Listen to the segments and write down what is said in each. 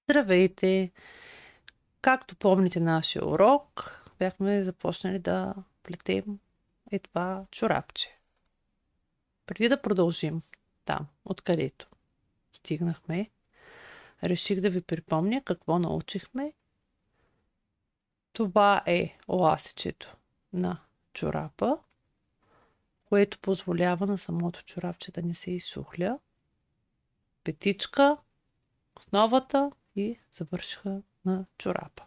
Здравейте! Както помните нашия урок, бяхме започнали да плетем това чорапче. Преди да продължим там, откъдето стигнахме, реших да ви припомня какво научихме. Това е ласичето на чорапа, което позволява на самото чорапче да не се изсухля. Петичка, основата и завършиха на чорапа.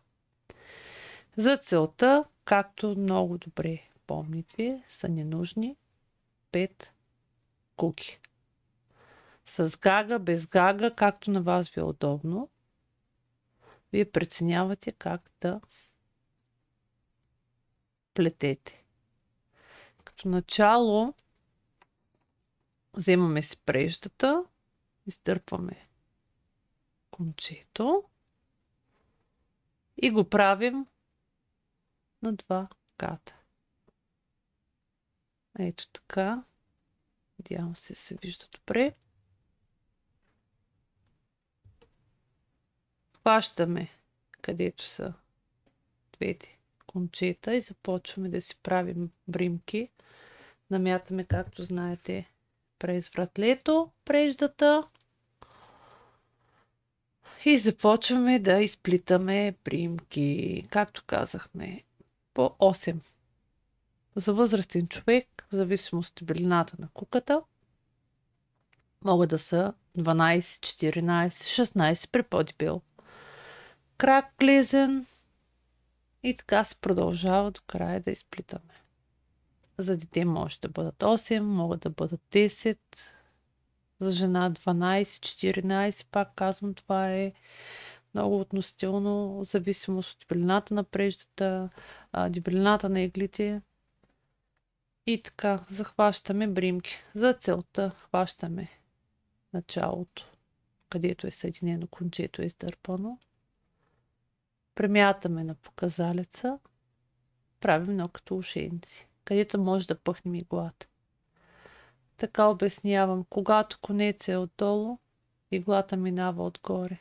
За целта, както много добре помните, са ни нужни 5 куки. С гага, без гага, както на вас ви е удобно. Вие преценявате как да плетете. Като начало вземаме си преждата, изтърпваме кончето и го правим на 2 ката. Ето така. Надявам се вижда добре. Хващаме където са двете кончета и започваме да си правим бримки. Намятаме, както знаете, през вратлето, преждата и започваме да изплитаме бримки. Както казахме, по 8. За възрастен човек, в зависимост от дебелината на куката, могат да са 12, 14, 16 при по-дебел крак глезен и така се продължава до края да изплитаме. За дете може да бъдат 8, могат да бъдат 10, за жена 12, 14, пак казвам, това е много относително, в зависимост от дебелината на преждата, дебелината на иглите. И така, захващаме бримки. За целта хващаме началото, където е съединено кончето, е издърпано. Премятаме на показалеца, правим едно като ушенци, където може да пъхнем иглата. Така обяснявам, когато конец е отдолу, иглата минава отгоре.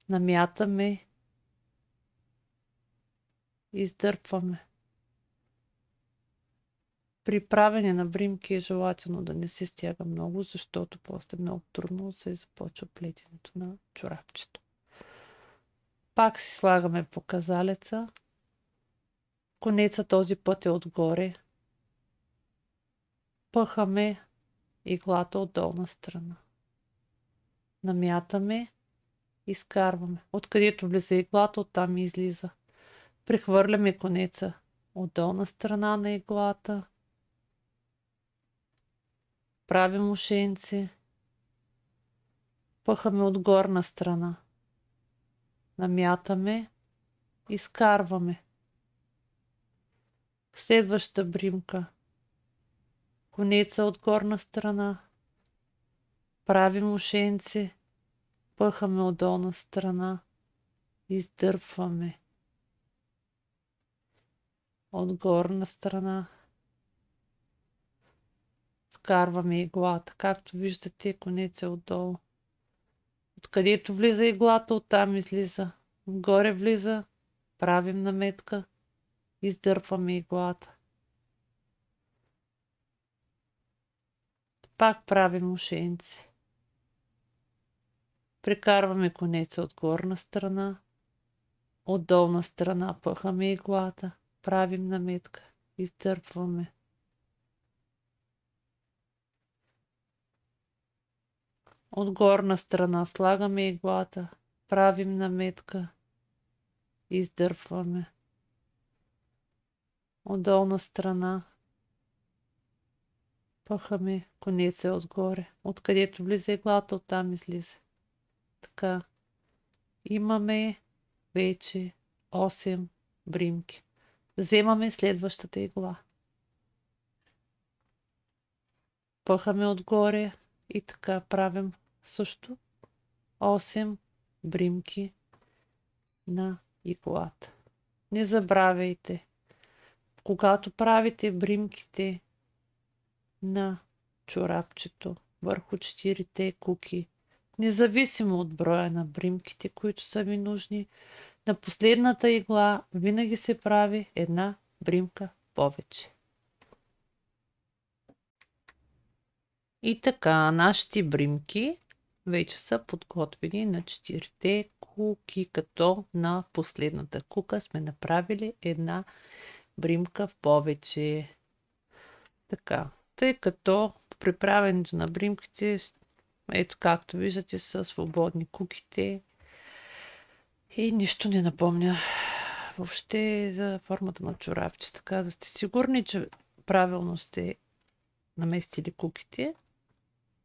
Намятаме, издърпваме. При правене на бримки е желателно да не се стяга много, защото после много трудно се започва плетенето на чорапчето. Пак си слагаме показалеца. Конеца този път е отгоре. Пъхаме иглата от долна страна. Намятаме, изкарваме. Откъдето влиза иглата, оттам излиза. Прехвърляме конеца от долна страна на иглата. Правим ушенци. Пъхаме от горна страна. Намятаме, изкарваме. Следваща бримка. Конеца от горна страна. Правим ушенци. Пъхаме от долна страна. Издърпваме. От горна страна. Вкарваме иглата. Както виждате, конеца отдолу. Откъдето влиза иглата, оттам излиза. Отгоре влиза. Правим наметка. Издърпваме иглата. Пак правим ушенци. Прекарваме конеца от горна страна. От долна страна пъхаме иглата. Правим наметка. Издърпваме. От горна страна слагаме иглата. Правим наметка. Издърпваме. От долна страна пъхаме конеца отгоре. Откъдето влиза иглата, оттам излиза. Така. Имаме вече 8 бримки. Вземаме следващата игла. Пъхаме отгоре и така правим също 8 бримки на иглата. Не забравяйте, когато правите бримките на чорапчето върху 4 куки, независимо от броя на бримките, които са ви нужни, на последната игла винаги се прави една бримка повече. И така, нашите бримки вече са подготвени на 4 куки, като на последната кука сме направили една бримка в повече. Така, тъй като при правенето на бримките, ето както виждате, са свободни куките и нищо не напомня въобще за формата на чорапче. Така да сте сигурни, че правилно сте наместили куките,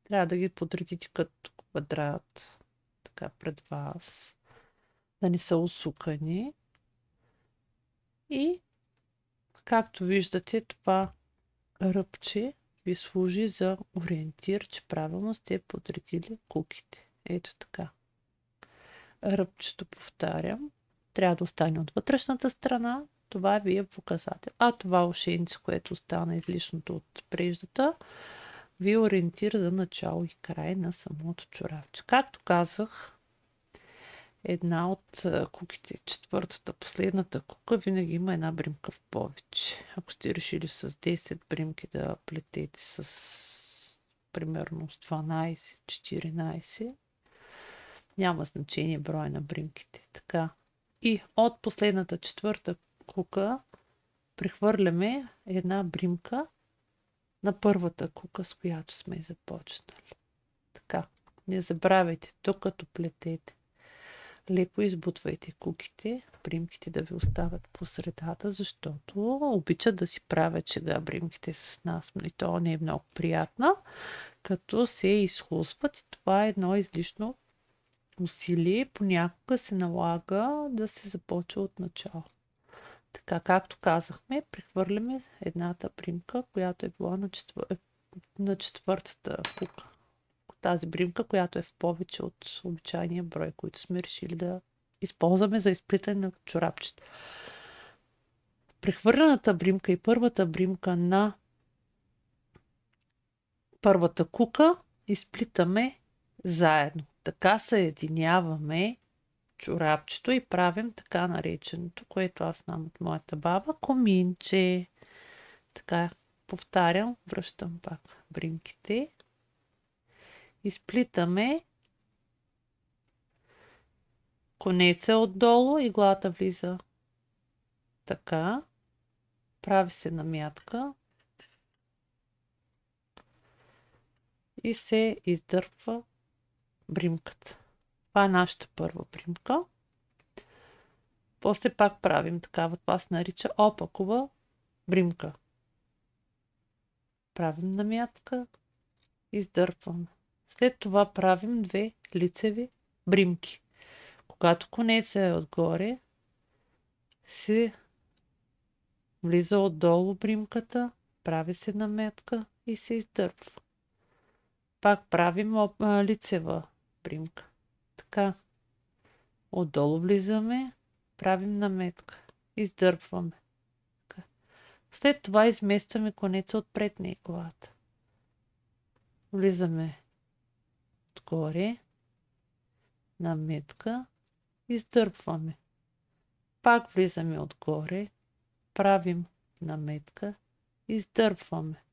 трябва да ги подредите като квадрат, така пред вас, да не са усукани. И както виждате, това ръбче ви служи за ориентир, че правилно сте подредили куките. Ето така. Ръбчето, повтарям, трябва да остане от вътрешната страна. Това ви е показател. А това ушенце, което остана излишното от преждата, ви ориентира за начало и край на самото чорапче. Както казах, една от куките, четвъртата, последната кука, винаги има една бримка в повече. Ако сте решили с 10 бримки да плетете с примерно с 12, 14, няма значение броя на бримките. Така. И от последната четвърта кука прехвърляме една бримка на първата кука, с която сме започнали. Така. Не забравяйте, докато плетете, леко избутвайте куките, бримките да ви остават по средата, защото обичат да си правят шега бримките с нас. И то не е много приятно, като се изхлузват, и това е едно излишно усилие. Понякога се налага да се започва от начало. Така, както казахме, прехвърляме едната бримка, която е била на четвъртата кука. Тази бримка, която е в повече от обичайния брой, който сме решили да използваме за изплитане на чорапчето. Прехвърлената бримка и първата бримка на първата кука изплитаме заедно. Така съединяваме чорапчето и правим така нареченото, което аз знам от моята баба, коминче. Така, повтарям, връщам пак бримките. Изплитаме конеца отдолу, иглата влиза така, прави се намятка и се издърпва бримката. Това е нашата първа бримка. После пак правим такава, това се нарича опакова бримка. Правим намятка, издърпваме. След това правим две лицеви бримки. Когато конеца е отгоре, се влиза отдолу бримката, прави се наметка и се издърпва. Пак правим лицева бримка. Така. Отдолу влизаме, правим наметка, издърпваме. Така. След това изместваме конеца от предния иглата. Влизаме отгоре, наметка, издърпваме. Пак влизаме отгоре, правим наметка, издърпваме.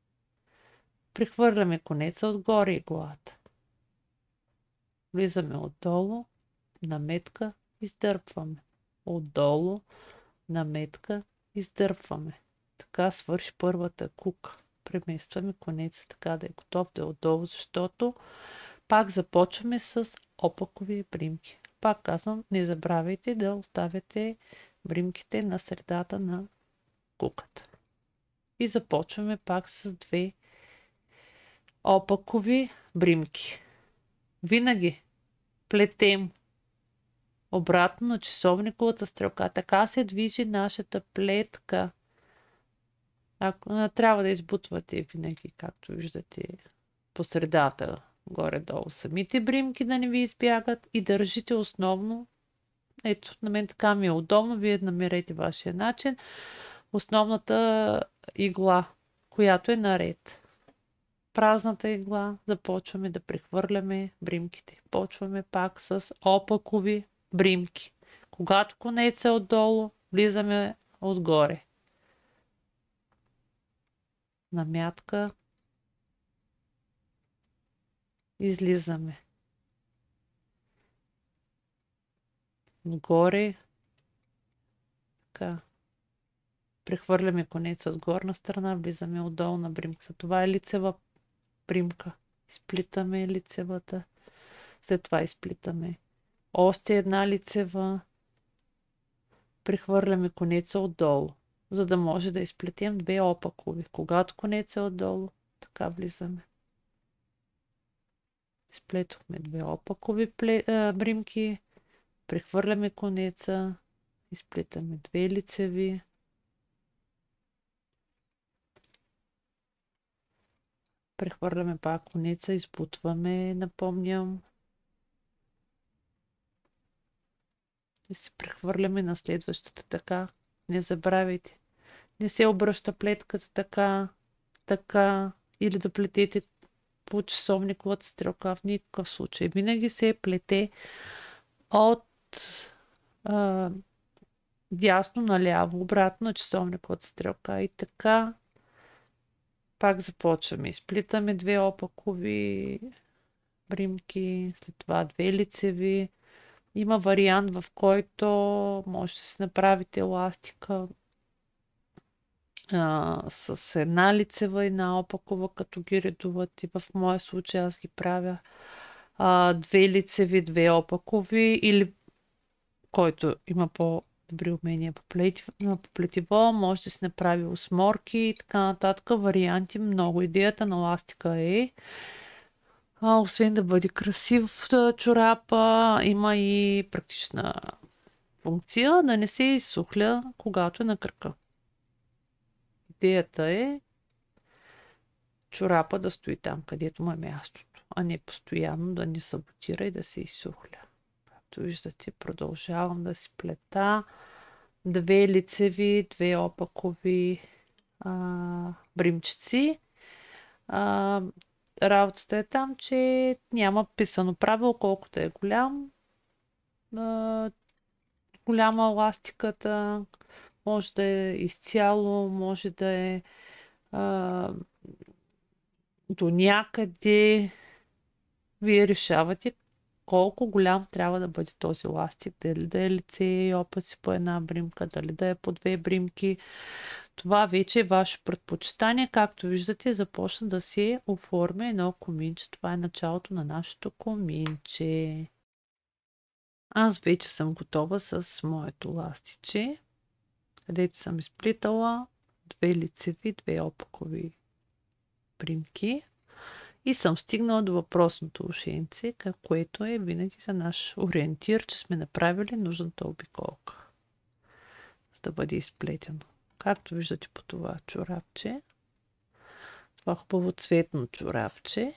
Прихвърляме конеца отгоре иглата. Влизаме отдолу, наметка, издърпваме. Отдолу, наметка, издърпваме. Така свърши първата кука. Преместваме конеца така да е готов да е отдолу, защото пак започваме с опакови бримки. Пак казвам, не забравяйте да оставяте бримките на средата на куката. И започваме пак с две опакови бримки. Винаги плетем обратно на часовниковата стрелка. Така се движи нашата плетка. Трябва да избутвате винаги, както виждате, по средата, горе-долу самите бримки, да не ви избягат, и държите основно. Ето, на мен така ми е удобно, вие намерете вашия начин. Основната игла, която е наред. празната игла, започваме да прехвърляме бримките. Почваме пак с опакови бримки. Когато конец е отдолу, влизаме отгоре. На мятка излизаме. Отгоре. Така. Прехвърляме конеца от горна страна, влизаме отдолу на бримката. Това е лицева бримка. Изплитаме лицевата. След това изплитаме още една лицева. Прехвърляме конеца отдолу, за да може да изплетем две опакови. Когато конеца е отдолу, така влизаме. Изплетохме две опакови бримки. Прехвърляме конеца. Изплитаме две лицеви. Прехвърляме пак конеца, избутваме, напомням. И се прехвърляме на следващата така. Не забравяйте. Не се обръща плетката така, или да плетете по часовниковата стрелка в никакъв случай. Винаги се плете от дясно наляво, обратно на часовниковата стрелка. И така пак започваме. Изплитаме две опакови бримки, след това две лицеви. Има вариант, в който може да си направите еластика с една лицева и една опакова, като ги редувате. В моя случай аз ги правя две лицеви, две опакови, или който има по-добри умения по плетиво, може да си направи осморки и така нататък. Варианти много. Идеята на ластика е освен да бъде красив чорапа, има и практична функция да не се изсухля, когато е на кръка. Идеята е чорапа да стои там, където му е мястото, а не постоянно да ни саботира и да се изсухля. Както виждате, продължавам да си плета две лицеви, две опакови бримчици. Работата е там, че няма писано правило колкото е голям. Голяма еластиката, може да е изцяло, може да е до някъде. Вие решавате колко голям трябва да бъде този еластик. Дали да е лице и опъци по една бримка, дали да е по две бримки. Това вече е ваше предпочитание. Както виждате, започна да се оформя едно коминче. Това е началото на нашето коминче. Аз вече съм готова с моето ластиче, където съм изплитала две лицеви, две опакови бримки. И съм стигнала до въпросното ушенце, което е винаги за наш ориентир, че сме направили нужната обиколка, за да бъде изплетено. Както виждате по това чорапче, това хубаво цветно чорапче,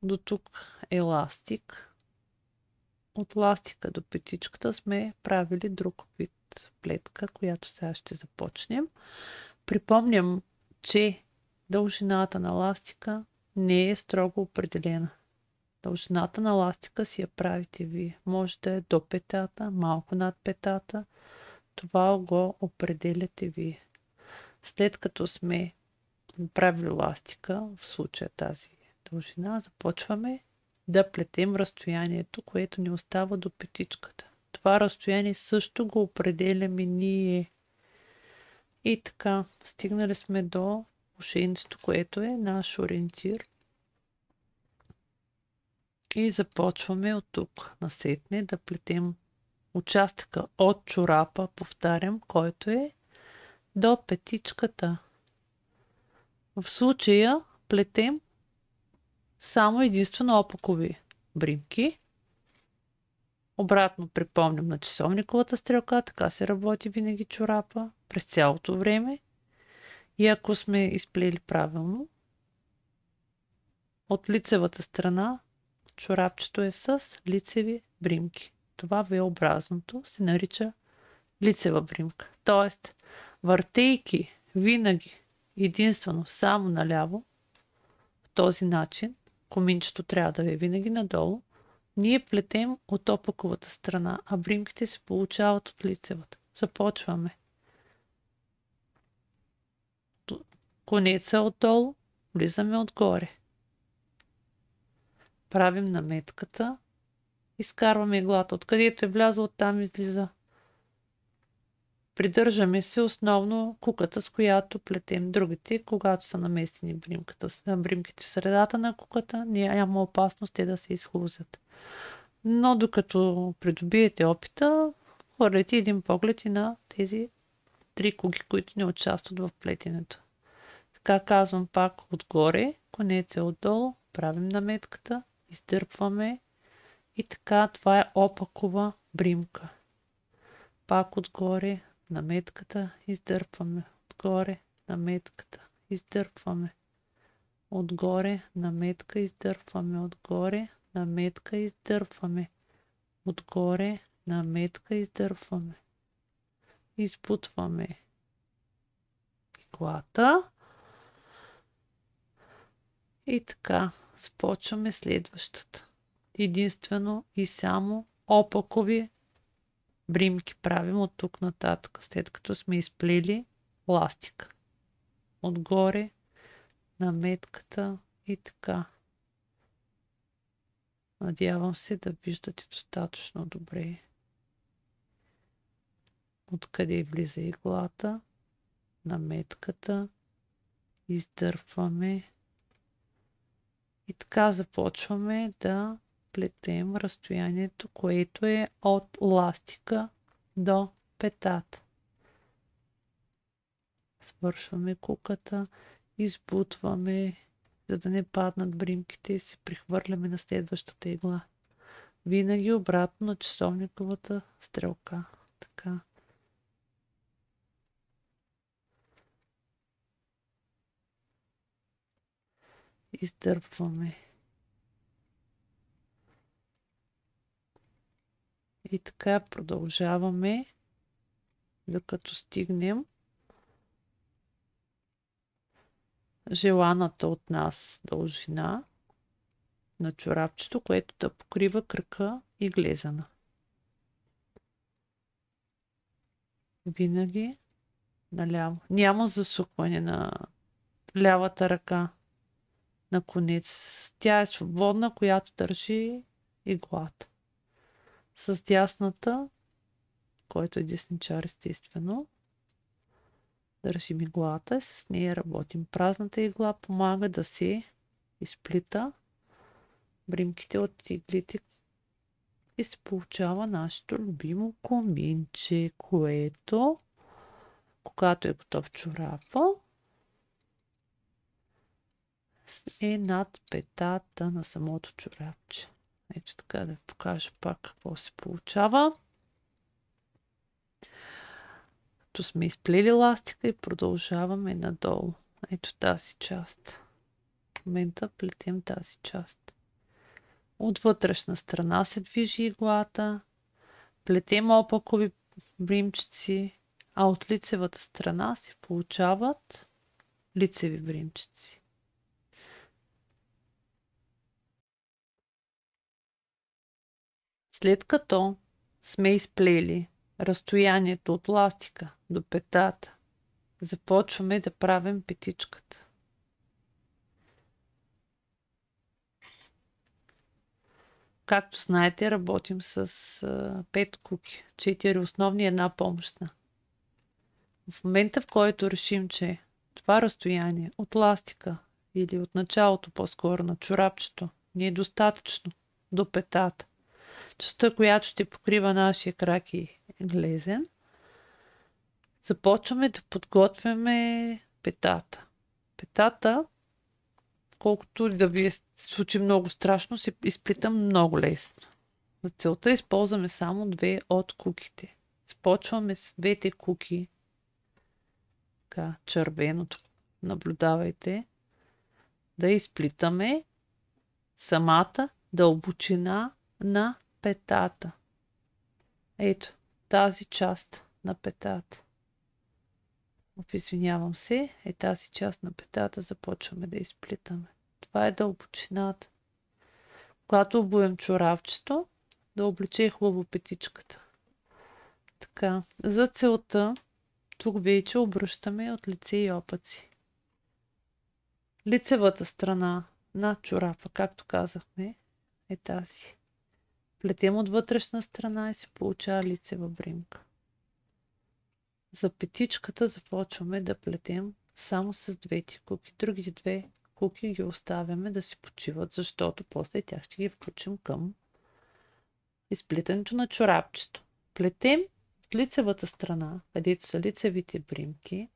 до тук е ластик. От ластика до петичката сме правили друг вид плетка, която сега ще започнем. Припомням, че дължината на ластика не е строго определена. Дължината на ластика си я правите вие. Може да е до петата, малко над петата. Това го определяте вие. След като сме правили ластика, в случая тази дължина, започваме да плетем разстоянието, което ни остава до петичката. Това разстояние също го определяме ние. И така, стигнали сме до ушенцето, което е наш ориентир. И започваме от тук насетне да плетем участъка от чорапа, повтарям, който е до петичката. В случая плетем само единствено опакови бримки. Обратно припомням на часовниковата стрелка, така се работи винаги чорапа през цялото време. И ако сме изплели правилно, от лицевата страна чорапчето е с лицеви бримки. Това V-образното се нарича лицева бримка. Тоест, въртейки винаги единствено само наляво, този начин, коминчето трябва да е винаги надолу, ние плетем от опаковата страна, а бримките се получават от лицевата. Започваме. Конеца отдолу, влизаме отгоре. Правим наметката, изкарваме иглата. Откъдето е влязла, оттам излиза. Придържаме се основно куката, с която плетем. Другите, когато са наместени бримките в средата на куката, няма опасност те да се изхлузят. Но докато придобиете опита, хвърляте един поглед и на тези 3 куки, които не участват в плетенето. Така казвам пак отгоре, конец е отдолу, правим наметката, издърпваме и така това е опакова бримка. Пак отгоре, наметката, издърпваме. Отгоре, наметката, издърпваме. Отгоре, наметка, издърпваме. Отгоре, наметка, издърпваме. Отгоре, наметка, издърпваме. Избутваме иглата. И така, започваме следващата. Единствено и само опакови бримки правим от тук нататък, след като сме изплели ластика. Отгоре, наметката и така. Надявам се да виждате достатъчно добре откъде влиза иглата, наметката, издърпваме и така започваме да плетем разстоянието, което е от ластика до петата. Свършваме куката, избутваме, за да не паднат бримките и се прихвърляме на следващата игла. Винаги обратно на часовниковата стрелка. Така. Издърпваме. И така продължаваме, докато стигнем желаната от нас дължина на чорапчето, което да покрива кръка и глезена. Винаги наляво. Няма засукване на лявата ръка на конец. Тя е свободна, която държи иглата. С дясната, който е десничар естествено, държим иглата и с нея работим. Празната игла помага да се изплита бримките от иглите и се получава нашето любимо коминче, което, когато е готов чорапа, е над петата на самото чорапче. Ето така да ви покажа пак какво се получава. Като сме изплели ластика и продължаваме надолу. Ето тази част. В момента плетем тази част. От вътрешна страна се движи иглата. Плетем опакови бримчици, а от лицевата страна се получават лицеви бримчици. След като сме изплели разстоянието от ластика до петата, започваме да правим петичката. Както знаете, работим с 5 куки, 4 основни и една помощна. В момента, в който решим, че това разстояние от ластика или от началото по-скоро на чорапчето не е достатъчно до петата, частта, която ще покрива нашия крак и глезен, започваме да подготвяме петата. Петата, колкото да ви звучи много страшно, се изплита много лесно. За целта използваме само 2 от куките. Започваме с 2 куки. Така, червеното. Наблюдавайте. Да изплитаме самата дълбочина на петата. Ето, тази част на петата. Извинявам се, тази част на петата започваме да изплитаме. Това е дълбочината. Когато обуем чорапчето, да облече хубаво петичката. Така, за целта тук вече обръщаме от лице и опъци. Лицевата страна на чорапа, както казахме, е тази. Плетем от вътрешна страна и се получава лицева бримка. За петичката започваме да плетем само с двете куки. Другите две куки ги оставяме да си почиват, защото после тях ще ги включим към изплитането на чорапчето. Плетем от лицевата страна, където са лицевите бримки,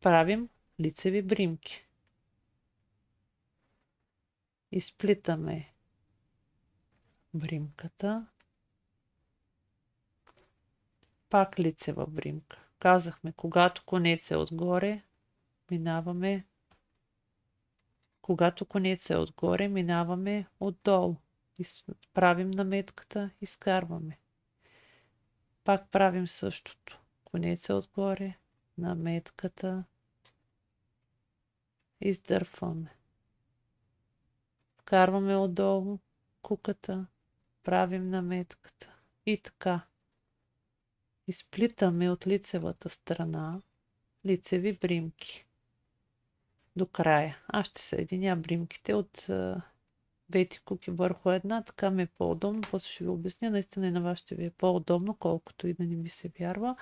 правим лицеви бримки. Изплитаме бримката. Пак лицева бримка. Казахме, когато конец е отгоре, минаваме отдолу. Правим наметката, изкарваме. Пак правим същото. Конец е отгоре, наметката, издърпваме. Вкарваме отдолу куката, правим наметката. И така. Изплитаме от лицевата страна лицеви бримки до края. Аз ще съединя бримките от двете куки върху една, така ми е по-удобно. После ще ви обясня. Наистина и на вас ще ви е по-удобно, колкото и да не ми се вярва.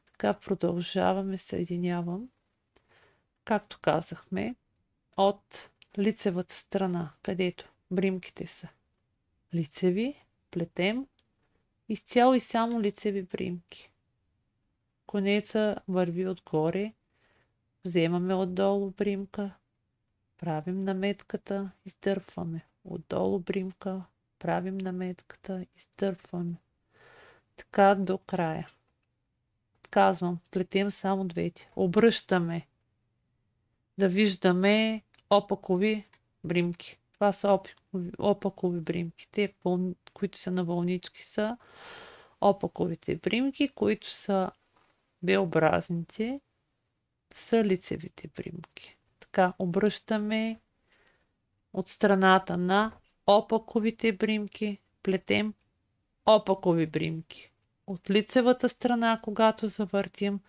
Така продължаваме, съединявам. Както казахме, от лицевата страна, където бримките са лицеви, плетем изцяло и само лицеви бримки. Конеца върви отгоре, вземаме отдолу бримка, правим наметката, издърпваме. Отдолу бримка, правим наметката, издърпваме. Така до края. Казвам, плетем само двете. Обръщаме да виждаме опакови бримки. Това са опакови бримки. Те, които са на вълнички, са опаковите бримки, които са B-образните, са лицевите бримки. Така, обръщаме от страната на опаковите бримки, плетем опакови бримки. От лицевата страна, когато завъртим,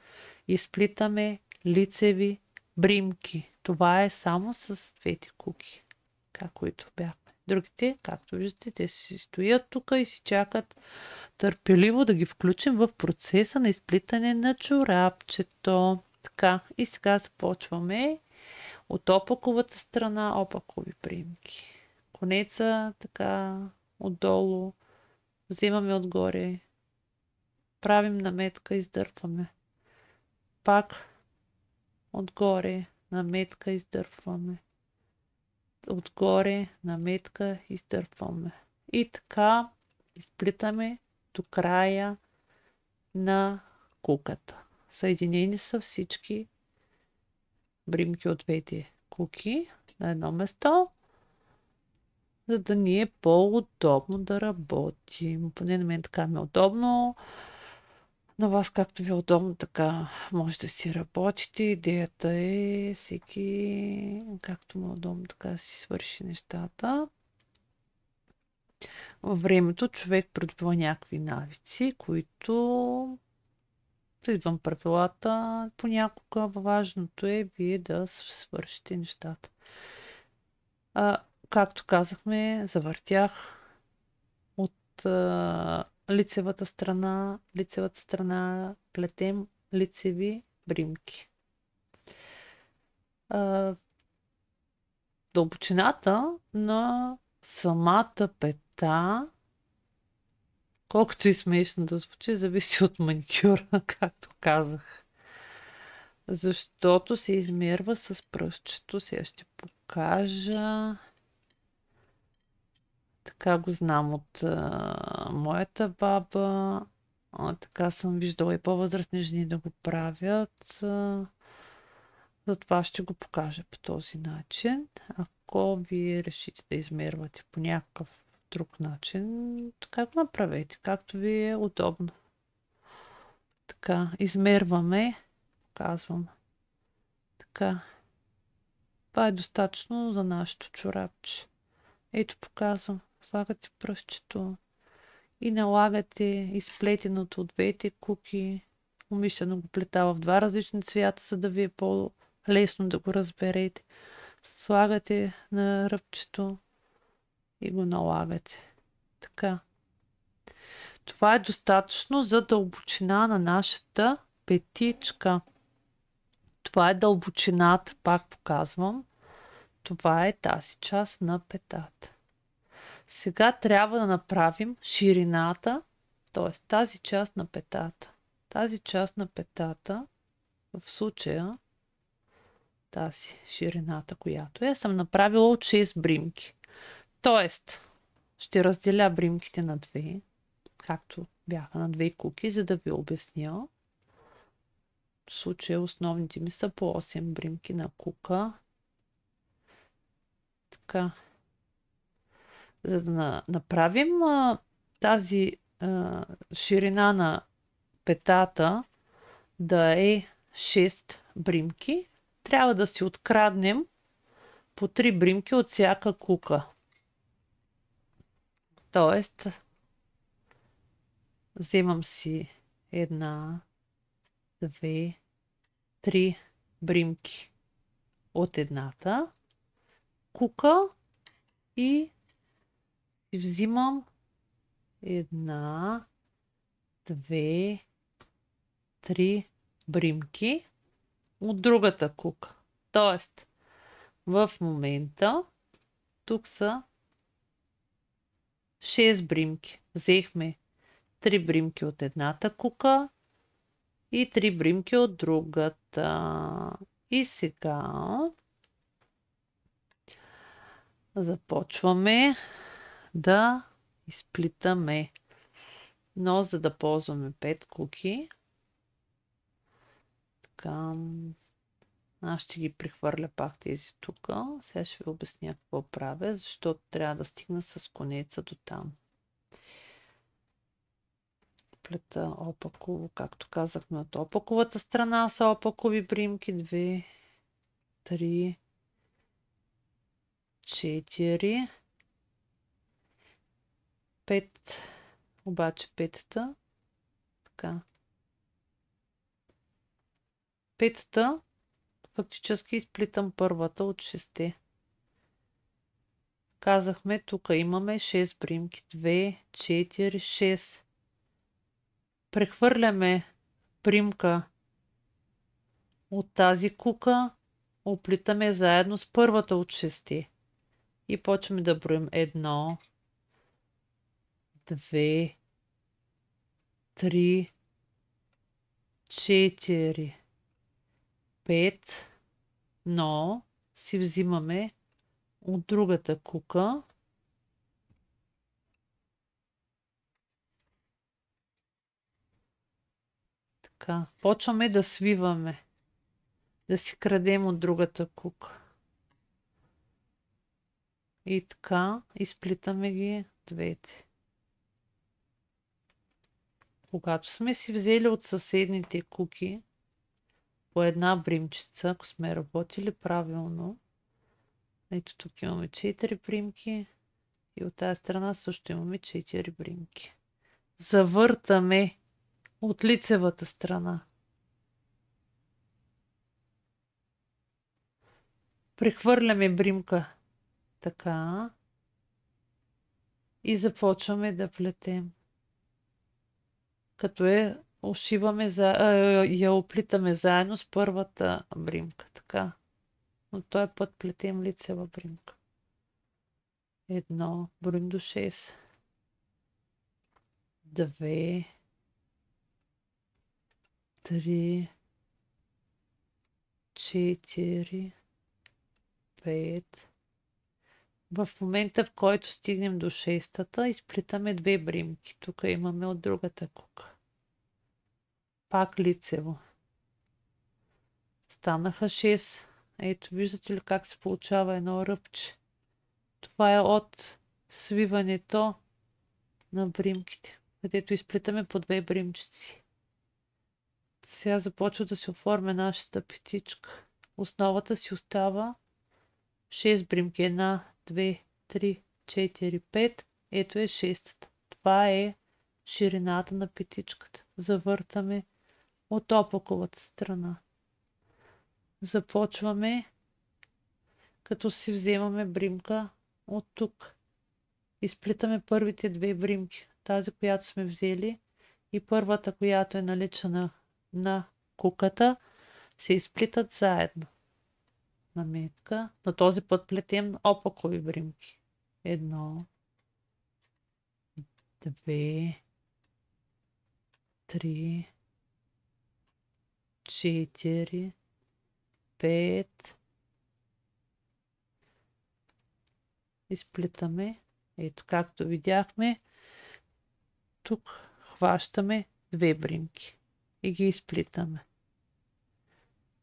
изплитаме лицеви бримки. Това е само с двете куки, които бяхме. Другите, както виждате, те си стоят тук и си чакат търпеливо да ги включим в процеса на изплитане на чорапчето. Така, и сега започваме от опаковата страна опакови бримки. Конеца, така, отдолу, вземаме отгоре, правим наметка, издърпваме. Пак отгоре, наметка, издърпваме. Отгоре, наметка, издърпваме. И така изплитаме до края на куката. Съединени са всички бримки от двете куки на едно место, за да ни е по-удобно да работим. Поне на мен така ми е удобно. На вас както ви е удобно, така може да си работите. Идеята е всеки както му е удобно, така да си свърши нещата. Във времето човек придобива някакви навици, които следвам правилата. Понякога важното е вие да свършите нещата. Както казахме, завъртях от лицевата страна плетем лицеви бримки. Дълбочината на самата пета, колкото и смешно да звучи, зависи от маникюра, както казах. Защото се измерва с пръстчето. Сега ще покажа. Така го знам от моята баба. Така съм виждала и по-възрастни жени да го правят. Затова ще го покажа по този начин. Ако вие решите да измервате по някакъв друг начин, така го направете, както ви е удобно. Така, измерваме, казвам. Така. Това е достатъчно за нашето чорапче. Ето показвам. Слагате пръстчето и налагате изплетеното от двете куки. Умишлено го плета в два различни цвята, за да ви е по-лесно да го разберете. Слагате на ръбчето и го налагате. Така. Това е достатъчно за дълбочина на нашата петичка. Това е дълбочината, пак показвам. Това е тази част на петата. Сега трябва да направим ширината, т.е. тази част на петата. Тази част на петата, в случая тази ширината, която съм направила от 6 бримки. Тоест, ще разделя бримките на две, както бяха на две куки, за да ви обясня. В случая основните ми са по 8 бримки на кука. Така. За да направим тази ширина на петата да е 6 бримки, трябва да си откраднем по 3 бримки от всяка кука. Тоест, вземам си 1, 2, 3 бримки от едната кука и си взимам 1, 2, 3 бримки от другата кука. Тоест, в момента тук са 6 бримки. Взехме 3 бримки от едната кука и 3 бримки от другата. И сега започваме да изплитаме. Но за да ползваме 5 куки, така, аз ще ги прехвърля пак тези тук. Сега ще ви обясня какво правя, защото трябва да стигна с конеца до там. Плета опаково, както казахме, от опаковата страна са опакови бримки. 2, 3, 4, 5, обаче петата, така. Петата фактически изплитам първата от 6. Казахме, тук имаме 6 бримки. 2, 4, 6. Прехвърляме бримка от тази кука, оплитаме заедно с първата от 6. И почваме да броим 1, 2, 3, 4, 5, но си взимаме от другата кука така. Почваме да свиваме, да си крадем от другата кука. И така, изплитаме ги двете. Когато сме си взели от съседните куки по една бримчица, ако сме работили правилно, ето тук имаме 4 бримки и от тази страна също имаме 4 бримки. Завъртаме от лицевата страна. Прехвърляме бримка така и започваме да плетем. Като я оплитаме заедно с първата бримка. Така. Но този път плетем лицева бримка. 1, броим до 6. 2, 3, 4, 5. В момента, в който стигнем до 6-та, изплитаме 2 бримки. Тук имаме от другата кука. Пак лицево. Станаха 6. Ето, виждате ли как се получава едно ръбче? Това е от свиването на бримките, където изплитаме по 2 бримчици. Сега започва да се оформя нашата петичка. Основата си остава 6 бримки. 1, 2, 3, 4, 5. Ето е шестата. Това е ширината на петичката. Завъртаме от опаковата страна. Започваме, като си вземаме бримка от тук. Изплитаме първите две бримки. Тази, която сме взели, и първата, която е наличана на куката, се изплитат заедно. Наметка. На този път плетем опакови бримки. 1, 2, 3, 4, 5. Изплитаме. Ето, както видяхме, тук хващаме две бримки и ги изплитаме.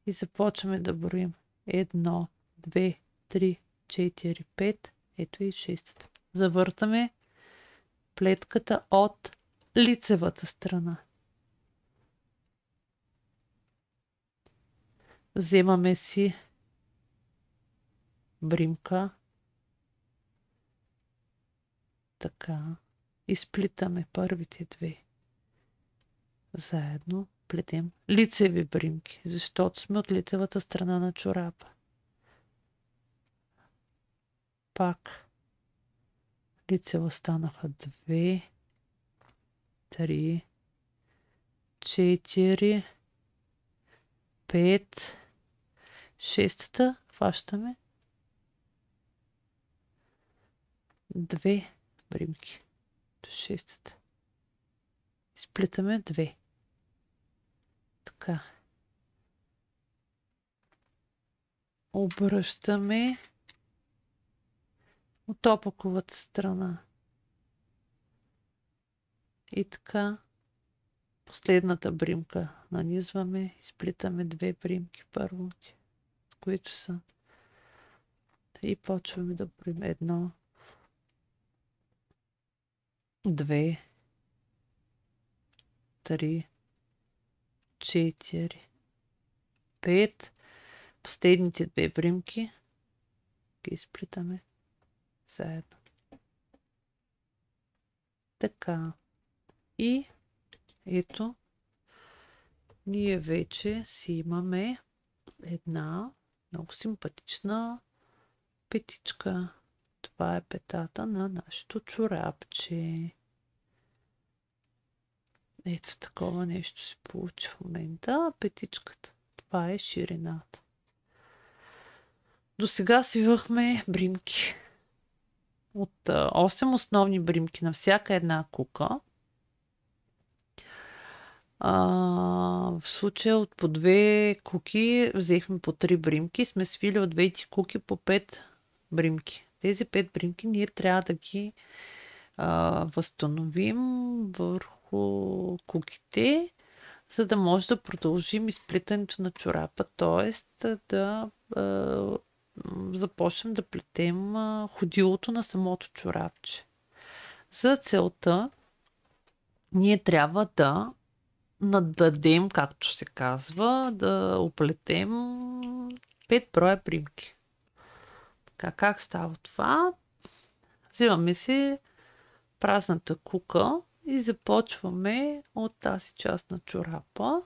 И започваме да броим. 1, 2, 3, 4, 5. Ето и шестата. Завъртаме плетката от лицевата страна. Вземаме си бримка. Така. Изплитаме първите две. Заедно плетем лицеви бримки, защото сме от лицевата страна на чорапа. Пак лицева станаха 2, 3, 4, 5, шестата хващаме две бримки до шестата. Изплитаме 2. Така. Обръщаме от опаковата страна. И така. Последната бримка нанизваме, изплитаме две бримки първо, които са. И почваме да броим 1, 2, 3, 4, 5. Последните две бримки ги изплитаме заедно. Така. И ето, ние вече си имаме една много симпатична петичка. Това е петата на нашето чорапче. Ето такова нещо се получи в момента. Петичката. Това е ширината. До сега свивахме бримки. От 8 основни бримки на всяка една кука. В случая от по 2 куки взехме по 3 бримки. Сме свили от 2 куки по 5 бримки. Тези 5 бримки ние трябва да ги възстановим върху куките, за да може да продължим изплитането на чорапа, т.е. да започнем да плетем ходилото на самото чорапче. За целта ние трябва да наддадем, както се казва, да оплетем 5 броя бримки. Така, как става това? Взимаме си празната кука и започваме от тази част на чорапа,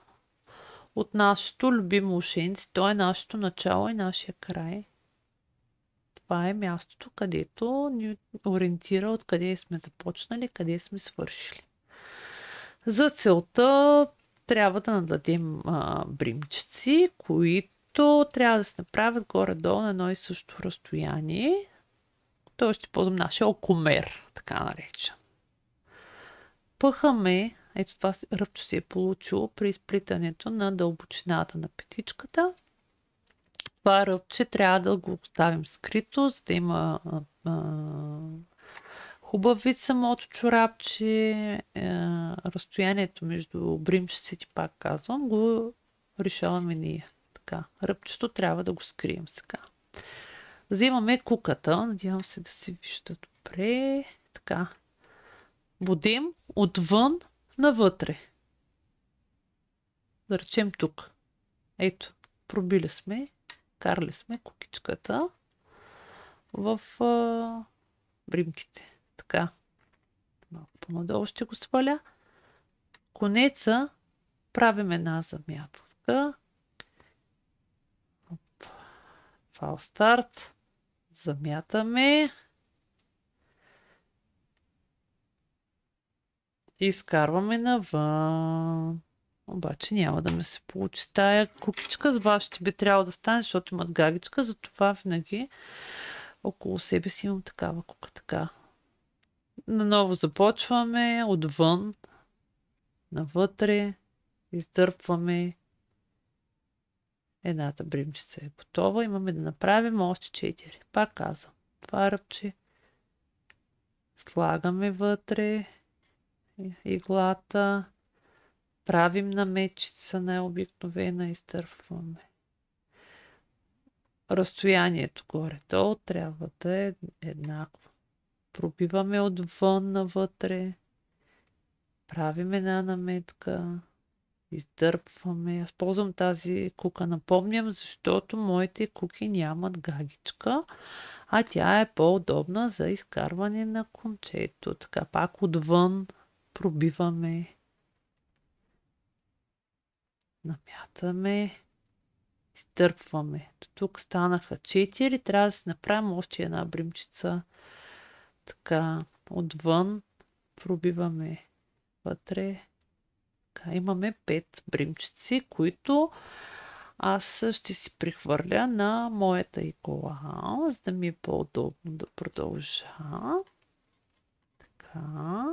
от нашето любимо ушенце. То е нашето начало и нашия край. Това е мястото, където ни ориентира откъде сме започнали, къде сме свършили. За целта трябва да нададем бримчици, които трябва да се направят горе-долу на едно и също разстояние. Той ще ползвам нашия окомер, така наречен. Пъхаме, ето това ръбче се е получило при изплитането на дълбочината на петичката. Това ръбче трябва да го оставим скрито, за да има хубав вид самото чорапче. Разстоянието между бримчиците, пак казвам, го решаваме ние. Така, ръбчето трябва да го скрием сега. Взимаме куката, надявам се да се вижда добре. Така. Будем отвън навътре. Да речем тук. Ето, пробили сме, карали сме кукичката. в бримките. Така. Малко по-надолу ще го сваля. Конеца правим една замятка. Фал старт. Замятаме. И изкарваме навън. Обаче няма да ми се получи тая кукичка. С вас ще би трябвало да стане, защото имат гагичка. Затова винаги около себе си имам такава кука. Така. Наново започваме отвън, навътре. Издърпваме. Едната бримчица е готова. Имаме да направим още 4. Пак казвам. Това ръбче. Слагаме вътре иглата. Правим намечица най-обикновена. Изтърпваме. Разстоянието горе-долу трябва да е еднакво. Пробиваме отвън навътре. Правим една наметка. Издърпваме. Аз ползвам тази кука. Напомням, защото моите куки нямат гагичка, а тя е по-удобна за изкарване на кончето. Така пак отвън пробиваме. Намятаме. Издърпваме. Тук станаха 4. Трябва да си направим още една бримчица. Така, отвън пробиваме вътре. Така, имаме 5 бримчици, които аз ще си прихвърля на моята игла, за да ми е по-удобно да продължа. Така.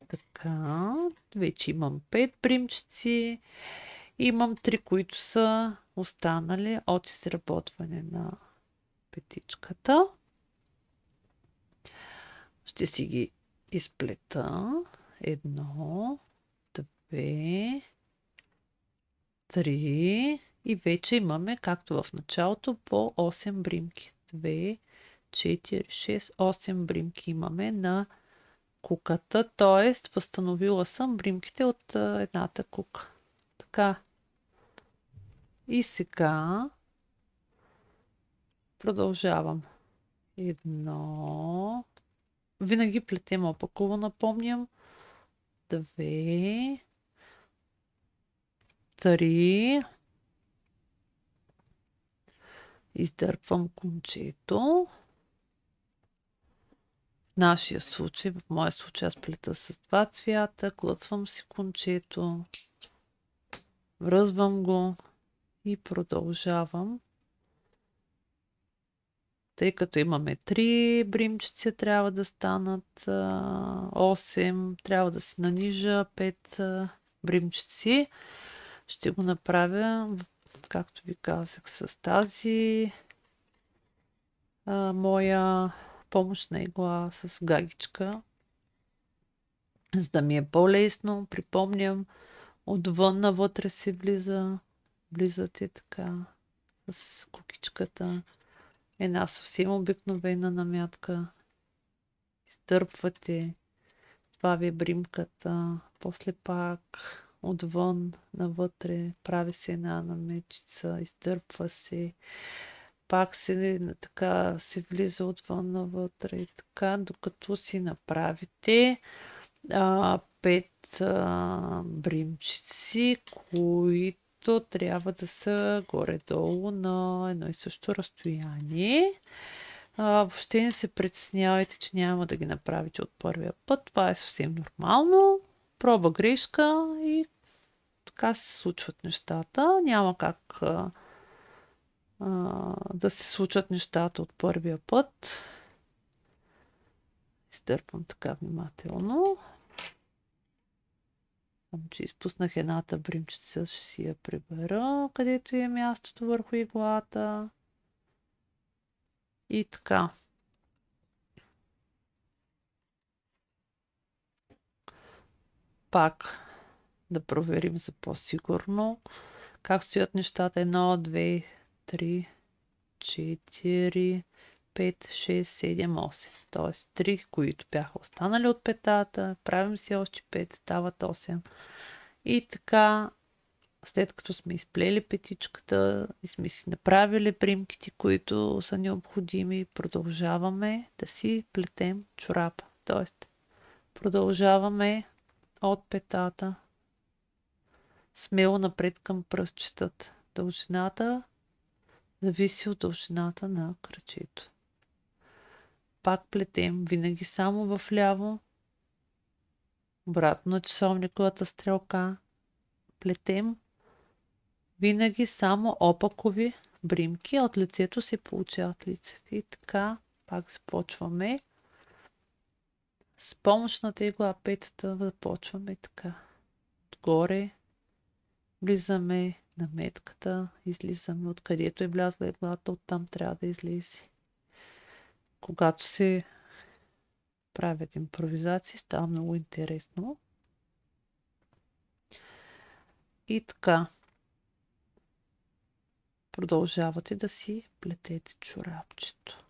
Така. Вече имам 5 бримчици. Имам 3, които са останали от изработване на петичката. Ще си ги изплета. 1, 2, 3 и вече имаме, както в началото, по 8 бримки. 2, 4, 6, 8 бримки имаме на куката, т.е. възстановила съм бримките от едната кука. Така. И сега продължавам. 1. Винаги плетем опаково, напомням. 2, 3. Издърпвам кончето. В нашия случай, в моя случай, аз плета с 2 цвята, клъцвам си кончето, връзвам го и продължавам. Тъй като имаме 3 бримчици, трябва да станат 8, трябва да си нанижа 5 бримчици. Ще го направя, както ви казах, с тази моя помощна игла с гагичка, за да ми е по-лесно. Припомням, отвън навътре се влизате така с кукичката. Една съвсем обикновена намятка. Изтърпвате. Това ви е бримката. После пак отвън навътре прави се една намечица. Изтърпва се. Пак така се влиза отвън навътре и така, докато си направите 5 бримчици, които трябва да са горе-долу на едно и също разстояние. Въобще не се притеснявайте, че няма да ги направите от първия път. Това е съвсем нормално. Проба грешка и така се случват нещата. Няма как да се случат нещата от първия път. Изтърпвам така внимателно. Че изпуснах едната бримчица, ще си я прибера, където е мястото върху иглата. И така. Пак да проверим за по-сигурно как стоят нещата. 1, 2, 3, 4, 5, 6, 7, 8. Тоест 3, които бяха останали от петата. Правим си още 5, стават 8. И така след като сме изплели петичката и сме си направили примките, които са необходими, продължаваме да си плетем чорапа. Тоест, продължаваме от петата смело напред към пръстчетата. Дължината зависи от дължината на кръчето. Пак плетем винаги само в ляво, обратно на часовниковата стрелка. Плетем винаги само опакови бримки, от лицето се получават лицеви. И така, пак започваме. С помощната игла петата започваме така. Отгоре влизаме на метката, излизаме откъдето е влязла иглата, оттам трябва да излезе. Когато се правят импровизации, става много интересно. И така. Продължавате да си плетете чорапчето.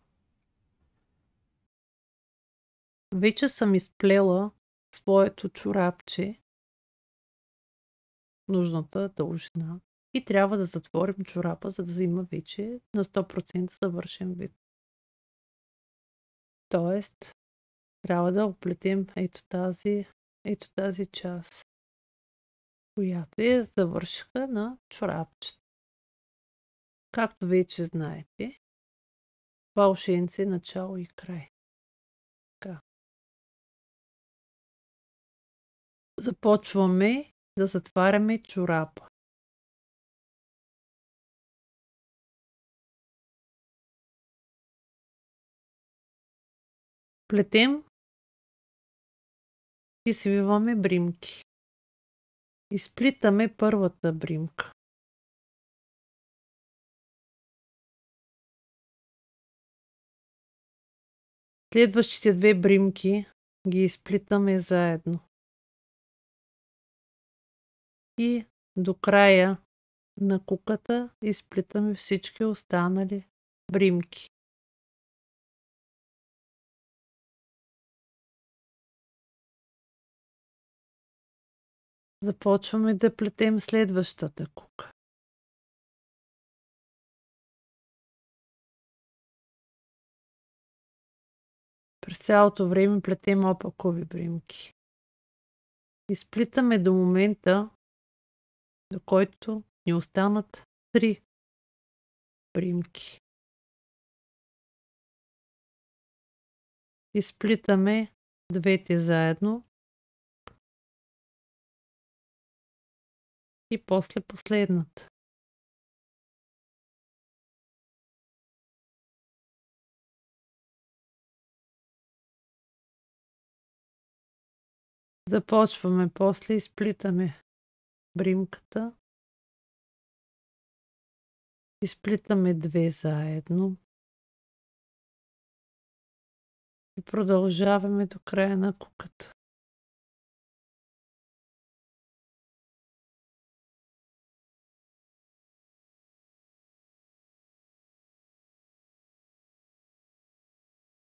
Вече съм изплела своето чорапче, нужната дължина, и трябва да затворим чорапа, за да има вече на 100% завършен вид. Тоест, трябва да оплетем ето тази част, която е завършиха на чорапчето. Както вече знаете, това ушенце е начало и край. Така. Започваме да затваряме чорапа. Плетем и свиваме бримки. Изплитаме първата бримка. Следващите две бримки ги изплитаме заедно. И до края на куката изплитаме всички останали бримки. Започваме да плетем следващата кука. През цялото време плетем опакови бримки. Изплитаме до момента, до който ни останат 3 бримки. Изплитаме двете заедно и после последната. Започваме, после изплитаме бримката. Изплитаме две заедно. И продължаваме до края на куката.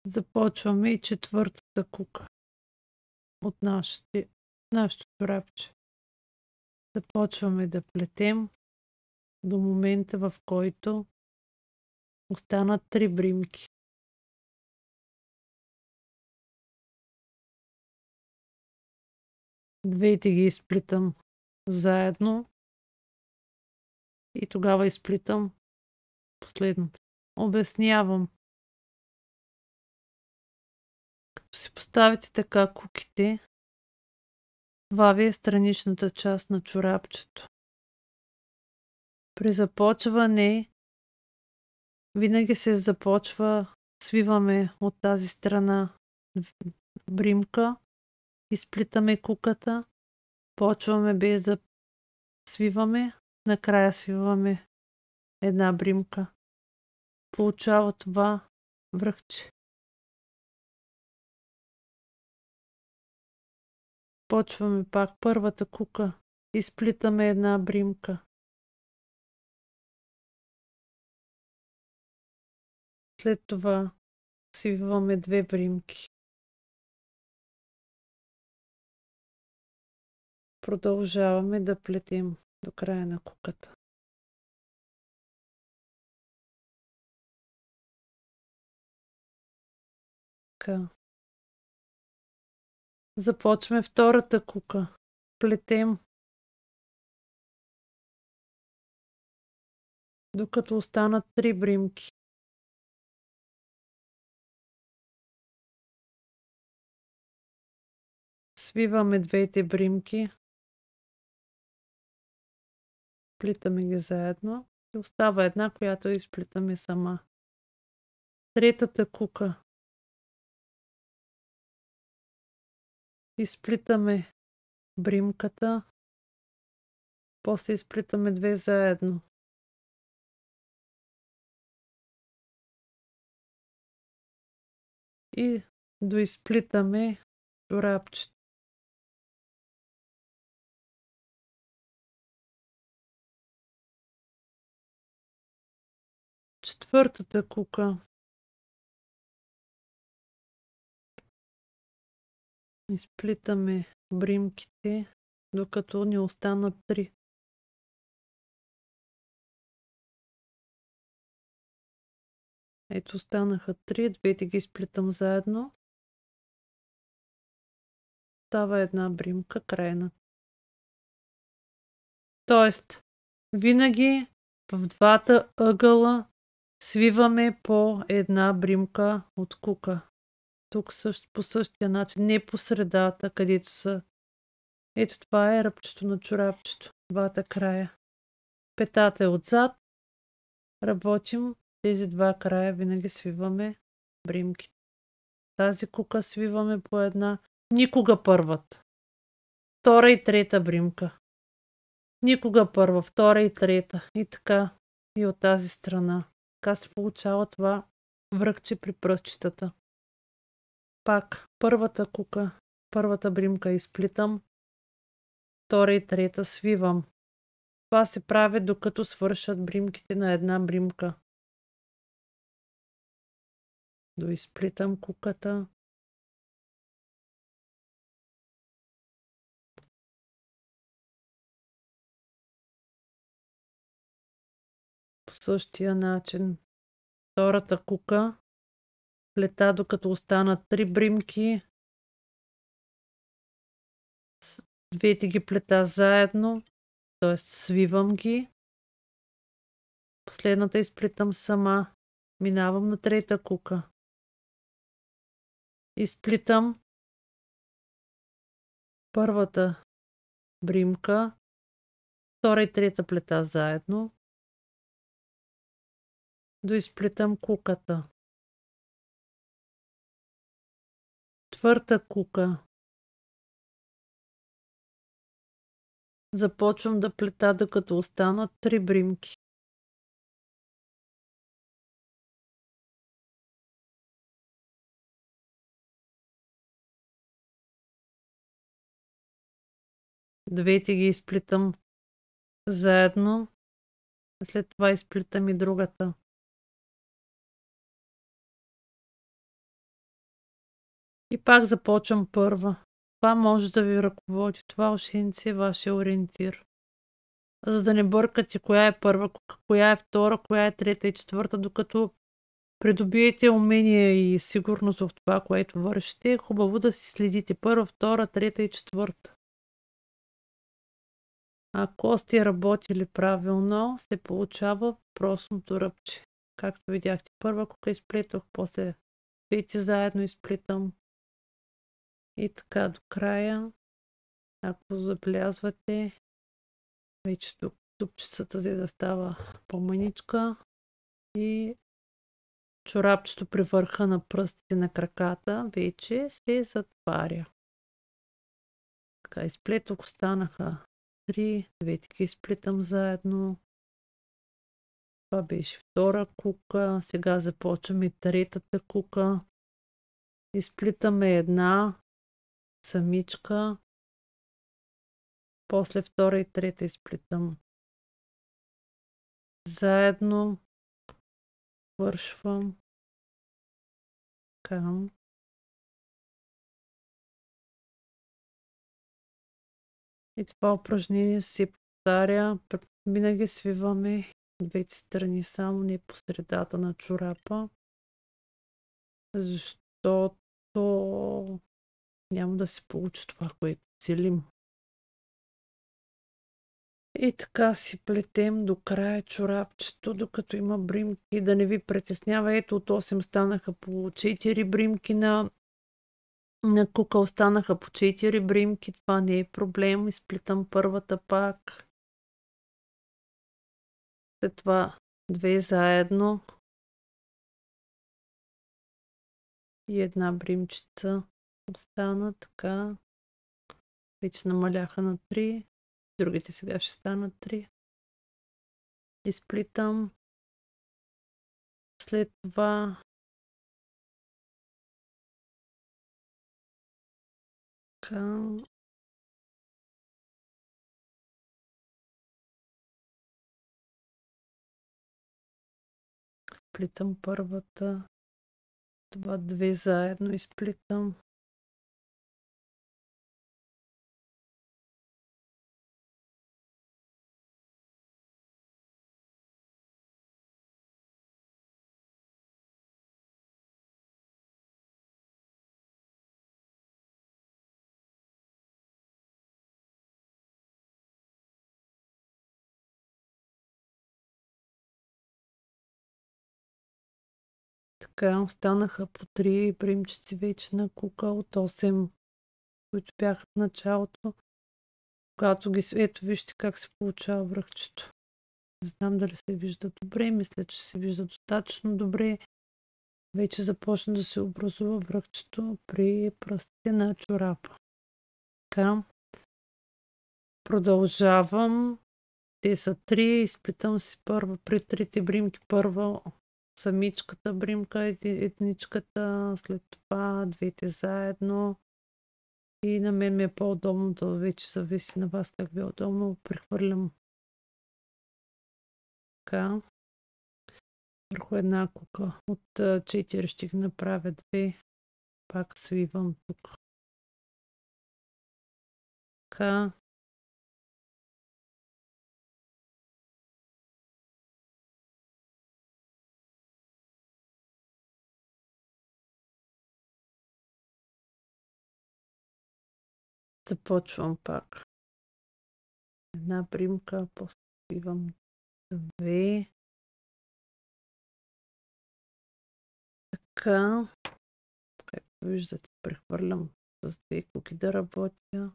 Започваме и четвъртата кука от нашето чорапче. Започваме да плетем до момента, в който останат 3 бримки. Двете ги изплитам заедно и тогава изплитам последната. Обяснявам. Като си поставите така куките, това ви е страничната част на чорапчето. При започване винаги се започва, свиваме от тази страна бримка, изплитаме куката, почваме без да свиваме, накрая свиваме една бримка. Получава това връхче. Почваме пак първата кука, изплитаме една бримка. След това свиваме 2 бримки. Продължаваме да плетем до края на куката. Така. Започваме втората кука. Плетем, докато останат 3 бримки. Свиваме двете бримки. Плитаме ги заедно. И остава една, която изплитаме сама. Третата кука. Изплитаме бримката. После изплитаме две заедно. И доизплитаме чорапчето. Четвъртата кука. Изплитаме бримките, докато ни останат 3. Ето останаха 3, двете ги изплитам заедно. Става една бримка, крайна. Тоест, винаги в двата ъгъла свиваме по една бримка от кука. Тук също по същия начин, не по средата, където са. Ето това е ръбчето на чорапчето. Двата края. Петата е отзад. Работим тези два края, винаги свиваме бримките. Тази кука свиваме по една. Никога първата. Втора и трета бримка. Никога първа, втора и трета. И така. И от тази страна. Така се получава това връхче при пръстчетата. Пак първата кука, първата бримка изплитам. Втора и трета свивам. Това се прави докато свършат бримките на една бримка. Доизплитам куката. По същия начин. Втората кука плета, докато останат 3 бримки. Двете ги плета заедно, т.е. свивам ги. Последната изплитам сама. Минавам на трета кука. Изплитам първата бримка, втора и трета плета заедно. Доизплитам куката. Четвърта кука. Започвам да плета, докато останат 3 бримки. Двете ги изплитам заедно. След това изплитам и другата. И пак започвам първа. Това може да ви ръководи. Това ушенце е вашия ориентир. За да не бъркате коя е първа, коя е втора, коя е трета и четвърта, докато придобиете умение и сигурност в това, което вършите, е хубаво да си следите първа, втора, трета и четвърта. Ако сте работили правилно, се получава простото ръбче. Както видяхте, първа кука изплетох, после двете заедно изплитам. И така до края. Ако забелязвате, вече тук дупчицата за да става по-маничка и чорапчето при върха на пръстите на краката вече се затваря. Така изплетох, останаха 3, двете ги изплитам заедно. Това беше втора кука. Сега започваме третата кука. Изплитаме една самичка. После втора и трета изплитам заедно. Вършвам. Така. И това упражнение се повтаря. Винаги свиваме двете страни, само не по средата на чорапа, защото няма да се получи това, което целим. И така си плетем до края чорапчето, докато има бримки, да не ви притеснява. Ето от 8 станаха по 4 бримки на кука, останаха по 4 бримки. Това не е проблем. Изплитам първата пак. След това 2 заедно. И една бримчица остана така. Вече намаляха на 3. Другите сега ще станат 3. Изплитам. След това така. Сплитам първата. Това 2 заедно изплитам. Така останаха по 3 бримчици вече на кука от 8, които бяха в началото. Когато ги ето вижте как се получава връхчето. Не знам дали се вижда добре. Мисля, че се вижда достатъчно добре. Вече започна да се образува връхчето при пръстите на чорапа. Така. Продължавам. Те са 3. Изплитам си първо при 3 бримки. Първо самичката бримка, едничката, след това 2 заедно. И на мен ми е по-удобно, да вече зависи на вас как ви е удобно. Прехвърлям така. Върху една кука от 4 ще ги направя 2. Пак свивам тук. Така. Започвам пак. Една бримка, после свивам 2. Така. Както виждате, прехвърлям с 2 куки да работя.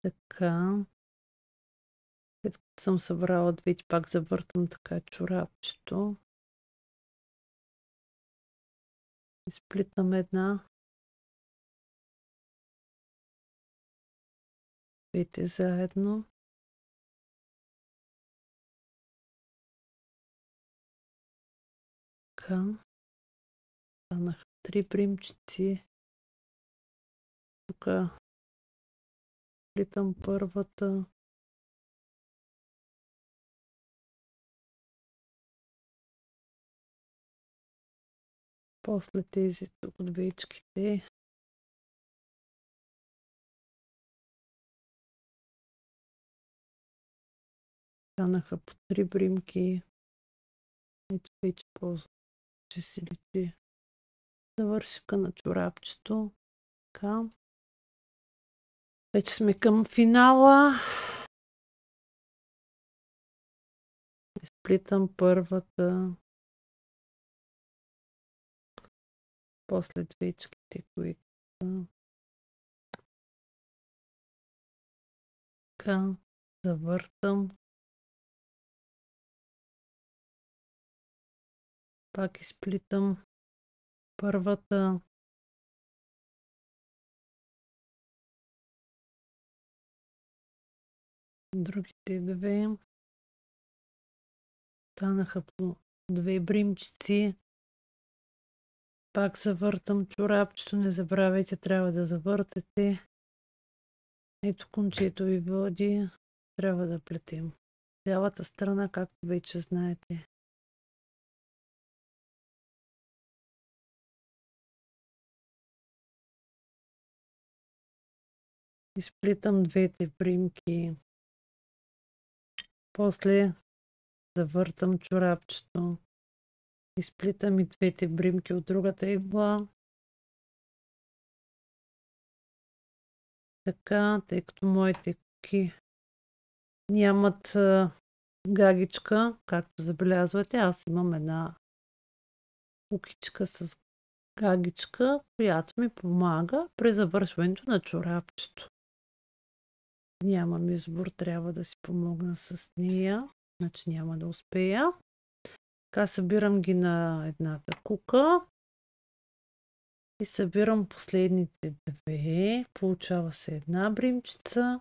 Така. След като съм събрала 2, пак завъртам така чорапчето. Изплитам една. 2 заедно. Така. Станаха 3 бримчици. Тук плитам първата. После тези тук двечките. Станаха по 3 бримки. Ето вече по-че си личи завършика на чорапчето. Така. Вече сме към финала. Изплитам първата. После двечките, които така завъртам. Пак изплитам първата. Другите 2. Станаха по 2 бримчици. Пак завъртам чорапчето. Не забравяйте, трябва да завъртате. Ето кончето ви води. Трябва да плетем цялата страна, както вече знаете. изплитам двете примки, после завъртам чорапчето, изплитам и двете бримки от другата игла. Така, тъй като моите куки нямат гагичка, както забелязвате, аз имам една кукичка с гагичка, която ми помага при завършването на чорапчето. Нямам избор, трябва да си помогна с нея, значи няма да успея. Така събирам ги на едната кука и събирам последните две. Получава се една бримчица.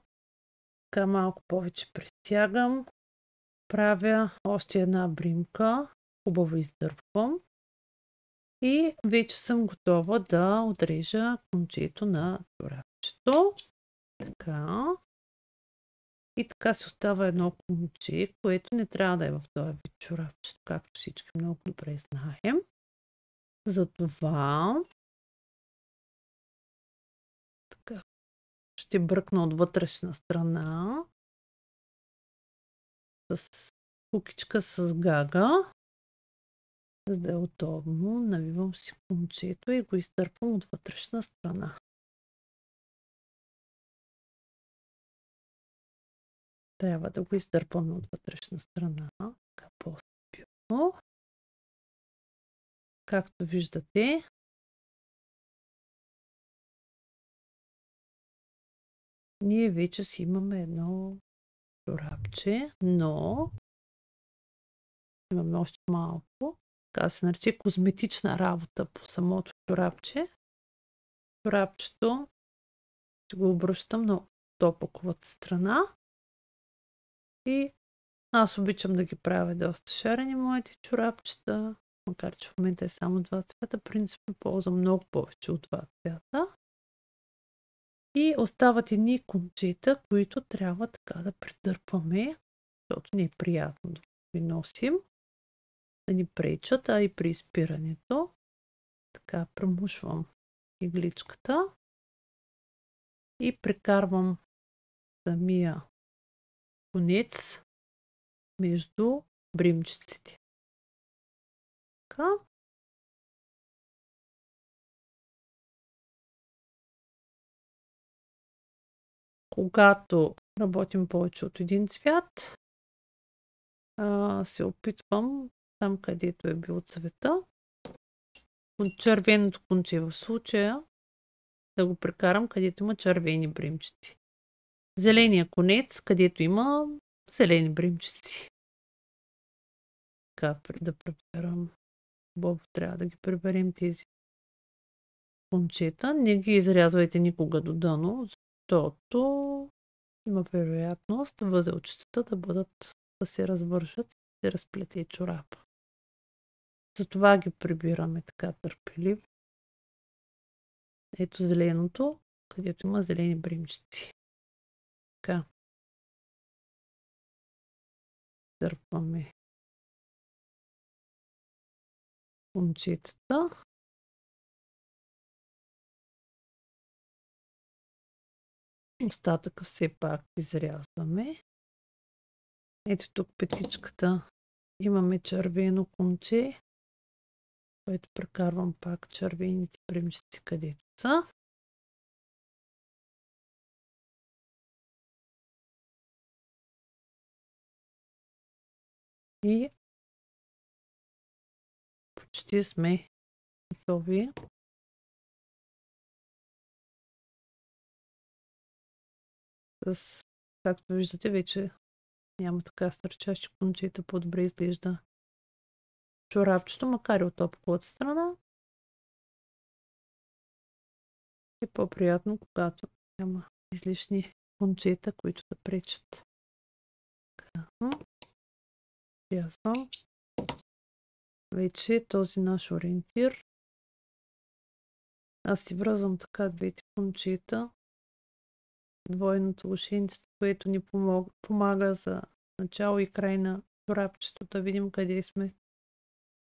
Така малко повече пристягам. Правя още една бримка. Хубаво издърпвам. И вече съм готова да отрежа кончето на чорапчето. Така. И така се остава едно конче, което не трябва да е в този вид чорапчето, както всички много добре знаем. Затова така, ще бръкна от вътрешна страна с кукичка с гага, за да е удобно. Навивам си кончето и го издърпвам от вътрешна страна. Трябва да го издърпваме от вътрешна страна. Така по-стабилно. Както виждате, ние вече си имаме едно чорапче, но имаме още малко. Така се нарече козметична работа по самото чорапче. Чорапчето ще го обръщам на топаковата страна и аз обичам да ги правя доста шарени моите чорапчета, макар че в момента е само два цвята. Принципно ползвам много повече от два цвята. И остават едни кончета, които трябва така да придърпваме, защото не е приятно да ги носим, да ни пречат, а и при изпирането. Така премушвам игличката и прекарвам самия конец между бримчиците. Така. Когато работим повече от един цвят, се опитвам там, където е бил цвета, от червеното конче в случая, да го прекарам, където има червени бримчици. Зеления конец, където има зелени бримчици. Така да преберам. Хубаво трябва да ги приберем тези кончета. Не ги изрязвайте никога до дъно, защото има вероятност възелчетата да се развършат и да се разплете чорапа. Затова ги прибираме така търпеливо. Ето зеленото, където има зелени бримчици. Така. Дърпваме кончетата. Остатъка все пак изрязваме. Ето тук петичката имаме червено конче, което прекарвам пак червените бримчици където са. И почти сме готови. Както виждате, вече няма така стърчащи кончета, по-добре изглежда чорапчето, макар и от топковата страна. Е по-приятно, когато няма излишни кончета, които да пречат. Рязвам. Вече този наш ориентир. Аз си връзвам така двете кончета. Двойното ушенце, което ни помага за начало и край на чорапчето, да видим къде сме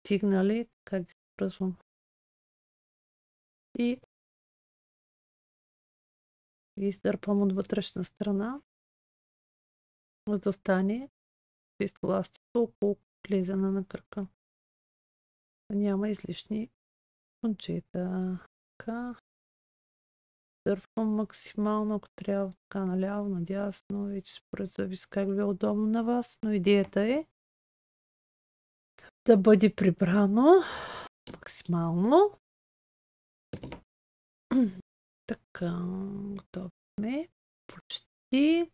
стигнали. Така ги връзвам. И И издърпам от вътрешна страна, за да стане чисто ластито около влизане на кръка. Няма излишни кончета. Така. Дърпам максимално, ако трябва, така наляво, надясно. Вече според зависи как ви е удобно на вас, но идеята е да бъде прибрано максимално. Така, готови сме. Почти.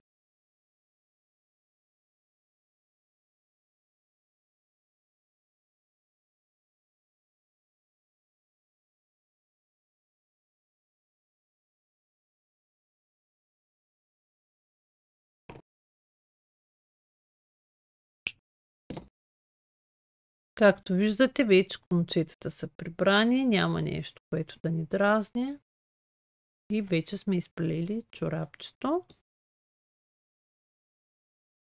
Както виждате, вече кончетата са прибрани, няма нещо, което да ни дразни. И вече сме изплели чорапчето.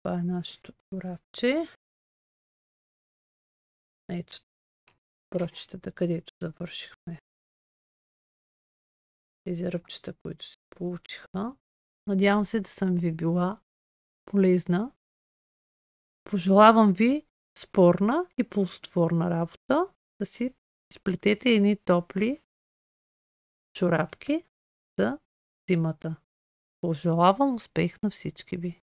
Това е нашето чорапче. Ето прочетата, където завършихме. Тези ръбчета, които се получиха. Надявам се да съм ви била полезна. Пожелавам ви спорна и ползотворна работа, да си изплетете едни топли чорапки за зимата. Пожелавам успех на всички ви!